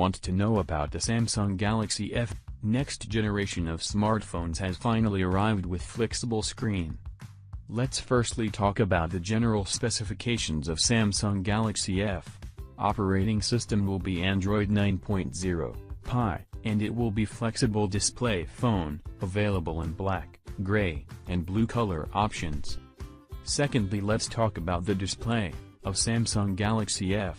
want to know about the Samsung Galaxy F. Next generation of smartphones has finally arrived with flexible screen. Let's firstly talk about the general specifications of Samsung Galaxy F. Operating system will be Android 9.0 Pie, and it will be flexible display phone, available in black, gray, and blue color options. Secondly, let's talk about the display of Samsung Galaxy F.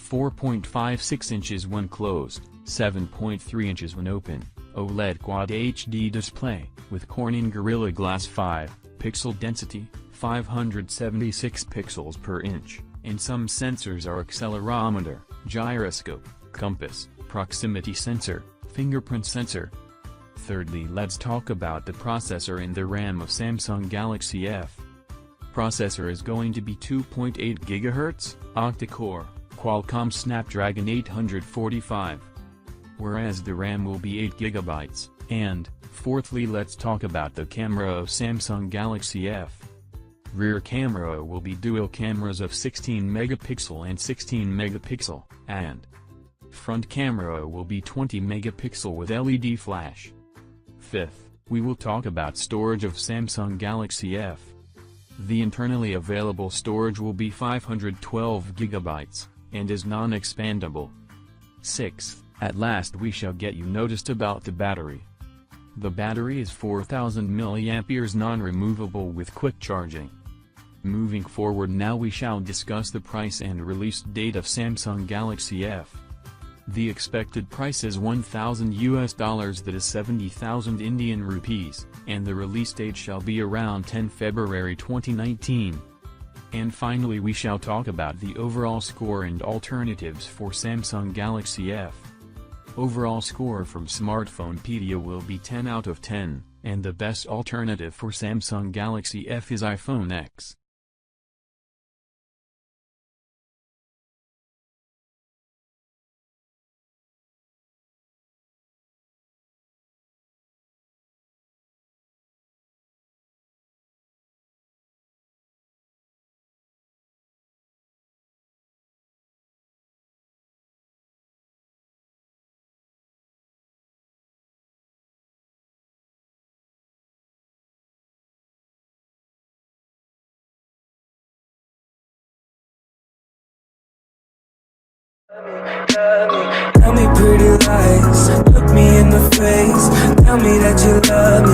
4.56 inches when closed, 7.3 inches when open, OLED Quad HD display, with Corning Gorilla Glass 5, pixel density, 576 pixels per inch, and some sensors are accelerometer, gyroscope, compass, proximity sensor, fingerprint sensor. Thirdly, let's talk about the processor and the RAM of Samsung Galaxy F. Processor is going to be 2.8 GHz, octa-core, Qualcomm Snapdragon 845. Whereas the RAM will be 8 GB, and, fourthly, let's talk about the camera of Samsung Galaxy F. Rear camera will be dual cameras of 16 megapixel and 16 megapixel, and front camera will be 20 megapixel with LED flash. Fifth, we will talk about storage of Samsung Galaxy F. The internally available storage will be 512 GB, and is non-expandable. Sixth, at last we shall get you noticed about the battery. The battery is 4000 mAh non-removable with quick charging. Moving forward, now we shall discuss the price and release date of Samsung Galaxy F. The expected price is $1,000, that is 70,000 Indian rupees, and the release date shall be around 10 February 2019. And finally, we shall talk about the overall score and alternatives for Samsung Galaxy F. Overall score from Smartphonepedia will be 10 out of 10, and the best alternative for Samsung Galaxy F is iPhone X. Tell me pretty lies, look me in the face. Tell me that you love me.